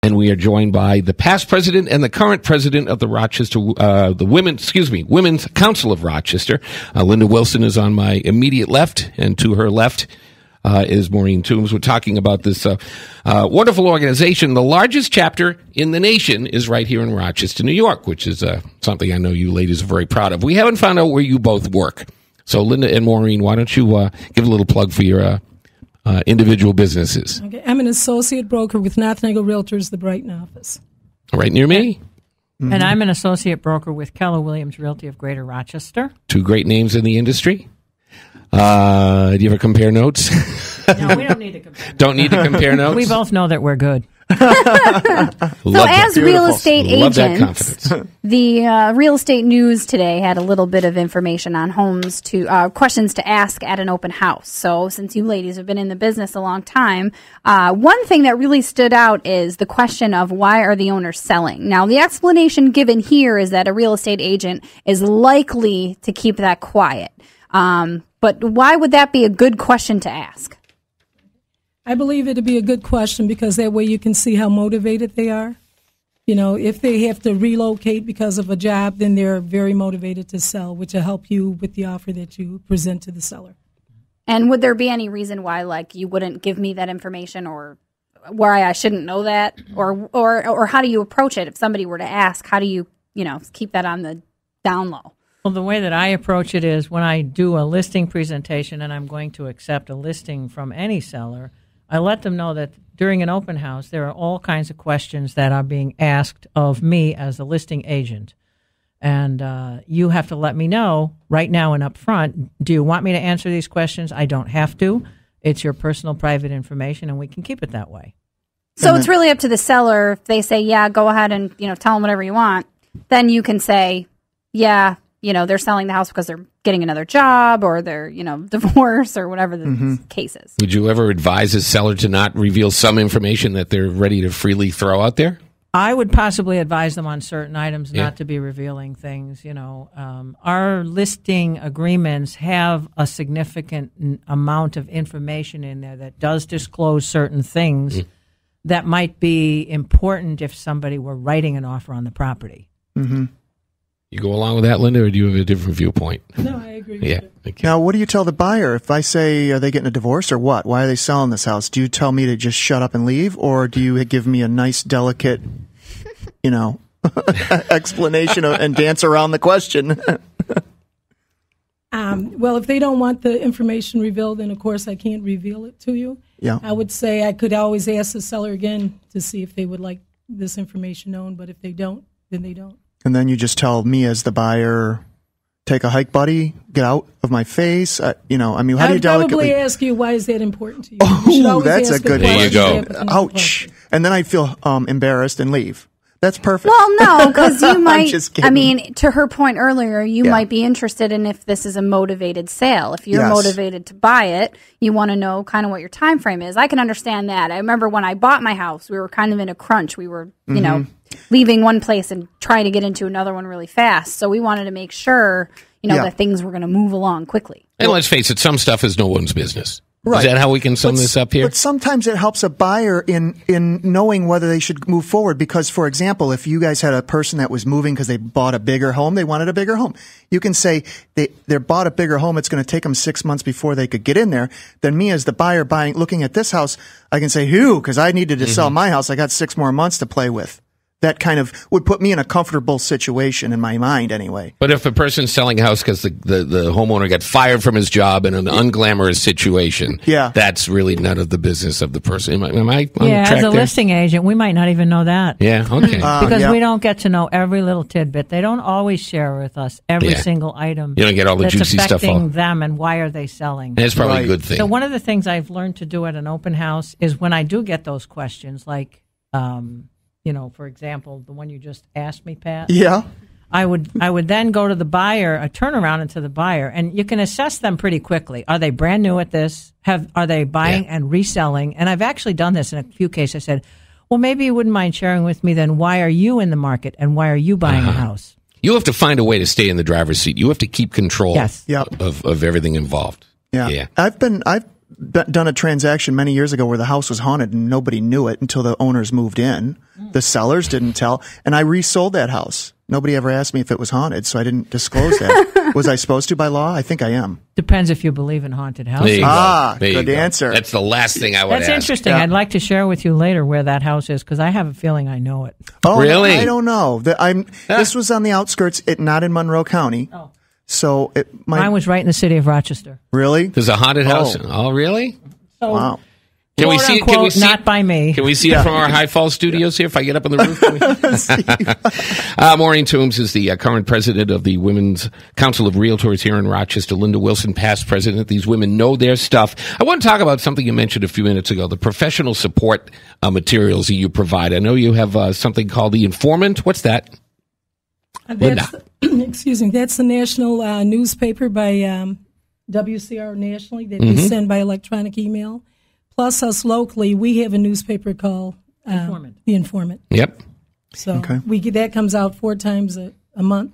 And we are joined by the past president and the current president of the Rochester, Women's Council of Rochester. Linda Wilson is on my immediate left, and to her left is Maureen Toombs. We're talking about this wonderful organization. The largest chapter in the nation is right here in Rochester, New York, which is something I know you ladies are very proud of. We haven't found out where you both work. So, Linda and Maureen, why don't you give a little plug for your individual businesses? Okay, I'm an associate broker with Council of Realtors, the Brighton office. Right near me. Mm-hmm. And I'm an associate broker with Keller Williams Realty of Greater Rochester. Two great names in the industry. Do you ever compare notes? No, we don't need to compare notes. Don't need to compare notes? We both know that we're good. So as real estate agents, the real estate news today had a little bit of information on homes to questions to ask at an open house. So since you ladies have been in the business a long time, one thing that really stood out is the question of why are the owners selling? Now, the explanation given here is that a real estate agent is likely to keep that quiet. But why would that be a good question to ask? I believe it'd be a good question because that way you can see how motivated they are. You know, if they have to relocate because of a job, then they're very motivated to sell, which will help you with the offer that you present to the seller. And would there be any reason why, like, you wouldn't give me that information, or why I shouldn't know that, or how do you approach it if somebody were to ask? How do you keep that on the down low? Well, the way that I approach it is when I do a listing presentation and I'm going to accept a listing from any seller, I let them know that during an open house, there are all kinds of questions that are being asked of me as a listing agent. And you have to let me know right now and up front, do you want me to answer these questions? I don't have to. It's your personal private information, and we can keep it that way. So it's really up to the seller. If they say, yeah, go ahead and tell them whatever you want, then you can say, yeah, they're selling the house because they're getting another job or they're, divorce or whatever the case is. Would you ever advise a seller to not reveal some information that they're ready to freely throw out there? I would possibly advise them on certain items not to be revealing things. Our listing agreements have a significant amount of information in there that does disclose certain things that might be important if somebody were writing an offer on the property. Mm-hmm. You go along with that, Linda, or do you have a different viewpoint? No, I agree with you. Okay. Now, what do you tell the buyer? If I say, are they getting a divorce or what? Why are they selling this house? Do you tell me to just shut up and leave, or do you give me a nice, delicate, explanation and dance around the question? Well, if they don't want the information revealed, then, of course, I can't reveal it to you. Yeah. I would say I could always ask the seller again to see if they would like this information known, but if they don't, then they don't. And then you just tell me as the buyer, take a hike, buddy, get out of my face. How do you delicately... I'd probably ask you, why is that important to you? Oh, that's a good one. There you go. Ouch. And then I'd feel embarrassed and leave. That's perfect. Well, no, because you might, just kidding. to her point earlier, you might be interested in if this is a motivated sale. If you're motivated to buy it, you want to know kind of what your time frame is. I can understand that. I remember when I bought my house, we were kind of in a crunch. We were, leaving one place and trying to get into another one really fast. So we wanted to make sure, that things were going to move along quickly. And let's face it, some stuff is no one's business. Right. Is that how we can sum this up here? But sometimes it helps a buyer in knowing whether they should move forward. Because, for example, if you guys had a person that was moving because they bought a bigger home, they wanted a bigger home. You can say they bought a bigger home. It's going to take them 6 months before they could get in there. Then me as the buyer looking at this house, I can say, because I needed to sell my house. I got 6 more months to play with. That kind of would put me in a comfortable situation in my mind anyway. But if a person's selling a house because the homeowner got fired from his job in an unglamorous situation, that's really none of the business of the person. Am I on track as a there? listing agent, we might not even know that. Yeah, okay. Because we don't get to know every little tidbit. They don't always share with us every single item. You don't get all the juicy stuff. That's affecting them and why are they selling. And it's probably a good thing. So one of the things I've learned to do at an open house is when I do get those questions, like... for example, the one you just asked me, Pat. Yeah. I would then go to the buyer, I turn around into the buyer, and you can assess them pretty quickly. Are they brand new at this? Are they buying and reselling? And I've actually done this in a few cases. I said, well, maybe you wouldn't mind sharing with me then why are you in the market and why are you buying a house? You have to find a way to stay in the driver's seat. You have to keep control Yes. of everything involved. Yeah. I've done a transaction many years ago where the house was haunted and nobody knew it until the owners moved in. The sellers didn't tell, and I resold that house. Nobody ever asked me if it was haunted, so I didn't disclose that. Was I supposed to by law? I think I am. Depends if you believe in haunted houses. There you go. There Good answer. That's the last thing I would ask. That's interesting. Yeah. I'd like to share with you later where that house is because I have a feeling I know it. Oh, Really? I don't know. This was on the outskirts, not in Monroe County. Oh. So Mine was right in the city of Rochester. Really? There's a haunted house. Oh, really? So, Wow. Can we see it? Can we see not by me. Can we see it from our High Falls studios here? If I get up on the roof, Maureen Toombs is the current president of the Women's Council of Realtors here in Rochester. Linda Wilson, past president. These women know their stuff. I want to talk about something you mentioned a few minutes ago: the professional support materials that you provide. I know you have something called the Informant. What's that? Linda. Excuse me. That's the national newspaper by WCR nationally that we send by electronic email. Plus, us locally, we have a newspaper called The Informant. Yep. So that comes out 4 times a month.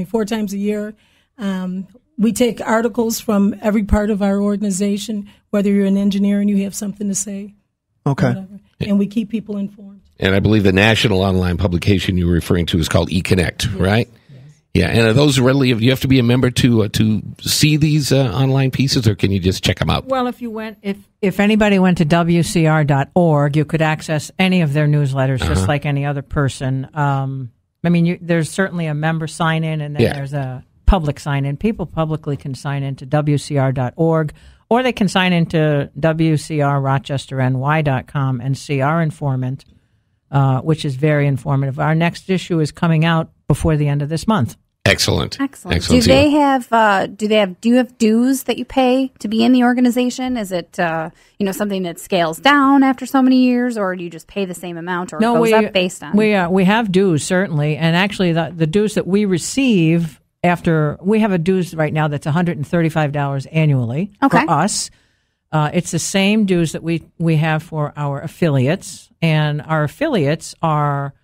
4 times a year. We take articles from every part of our organization, whether you're an engineer and you have something to say. Okay. Whatever. And we keep people informed. And I believe the national online publication you were referring to is called eConnect, right? Yeah, and are those readily? You have to be a member to see these online pieces, or can you just check them out? Well, if anybody went to WCR.org, you could access any of their newsletters just like any other person. There's certainly a member sign in, and then there's a public sign in. People publicly can sign into WCR.org, or they can sign into WCRRochesterNY.com and see our informant, which is very informative. Our next issue is coming out before the end of this month. Excellent. Do they have do you have dues that you pay to be in the organization? Is it something that scales down after so many years, or do you just pay the same amount, or goes up based on? We have dues certainly, and actually the dues that we receive after we have a dues right now that's $135 annually for us. It's the same dues that we have for our affiliates, and our affiliates are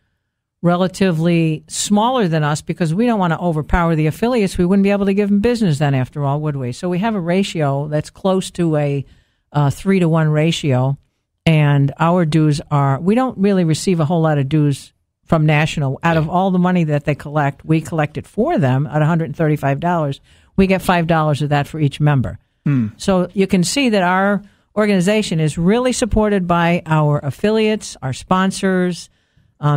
relatively smaller than us because we don't want to overpower the affiliates. We wouldn't be able to give them business then, after all, would we? So we have a ratio that's close to a 3-to-1 ratio, and our dues we don't really receive a whole lot of dues from national. Out of all the money that they collect, we collect it for them at $135. We get $5 of that for each member. So you can see that our organization is really supported by our affiliates, our sponsors.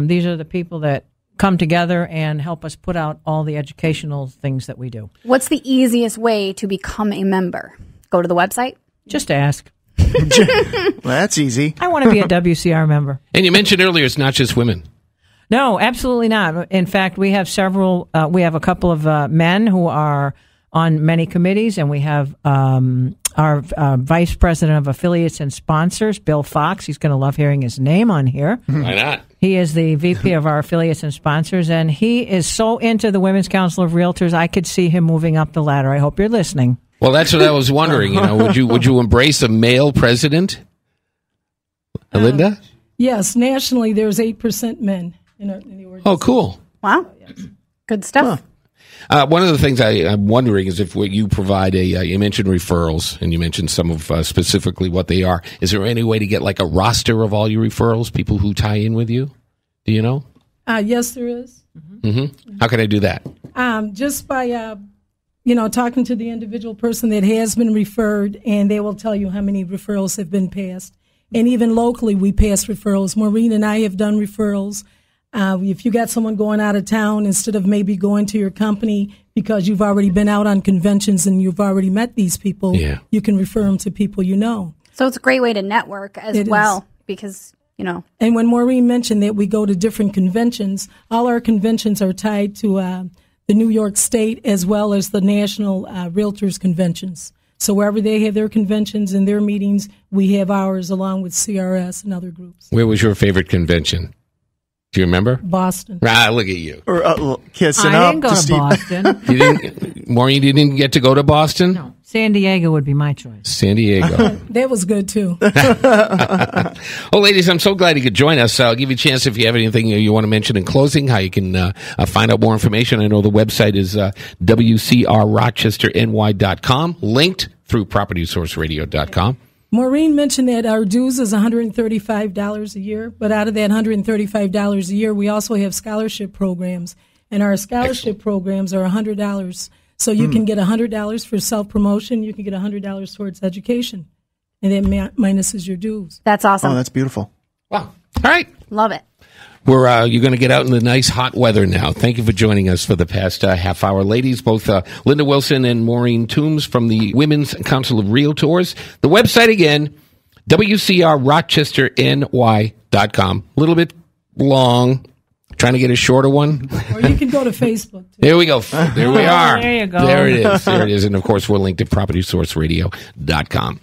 These are the people that come together and help us put out all the educational things that we do. What's the easiest way to become a member? Go to the website? Just ask. That's easy. I want to be a WCR member. And you mentioned earlier it's not just women. No, absolutely not. In fact, we have we have a couple of men who are on many committees, and we have our Vice President of Affiliates and Sponsors, Bill Fox. He's going to love hearing his name on here. Why not? He is the VP of our Affiliates and Sponsors, and he is so into the Women's Council of Realtors, I could see him moving up the ladder. I hope you're listening. Well, that's what I was wondering. Would you embrace a male president, Linda? Yes, nationally there's 8% men in the organization. Oh, cool. Wow. Good stuff. One of the things I'm wondering is if you provide you mentioned referrals, and you mentioned some of specifically what they are. Is there any way to get like a roster of all your referrals, people who tie in with you? Do you know? Yes, there is. Mm-hmm. How can I do that? Just by, talking to the individual person that has been referred, and they will tell you how many referrals have been passed. And even locally, we pass referrals. Maureen and I have done referrals. If you got someone going out of town, instead of maybe going to your company because you've already been out on conventions and you've already met these people, you can refer them to people you know. So it's a great way to network as well because, And when Maureen mentioned that we go to different conventions, all our conventions are tied to the New York State as well as the National Realtors Conventions. So wherever they have their conventions and their meetings, we have ours along with CRS and other groups. Where was your favorite convention? Do you remember? Boston. Look at you. Kissing I up. didn't go to Boston. Maureen, you didn't get to go to Boston? No. San Diego would be my choice. San Diego. That was good, too. Well, ladies, I'm so glad you could join us. I'll give you a chance if you have anything you want to mention in closing, how you can find out more information. I know the website is WCRRochesterNY.com, linked through PropertySourceRadio.com. Maureen mentioned that our dues is $135 a year, but out of that $135 a year, we also have scholarship programs, and our scholarship programs are $100. So you can get $100 for self-promotion, you can get $100 towards education, and that minuses your dues. That's awesome. Oh, that's beautiful. Wow. All right. Love it. You're going to get out in the nice hot weather now. Thank you for joining us for the past half hour. Ladies, both Linda Wilson and Maureen Toombs from the Women's Council of Realtors. The website again, WCRRochesterNY.com. A little bit long. Trying to get a shorter one. Or you can go to Facebook, too. There we go. There we are. There you go. There it is. There it is. And, of course, we're linked to PropertySourceRadio.com.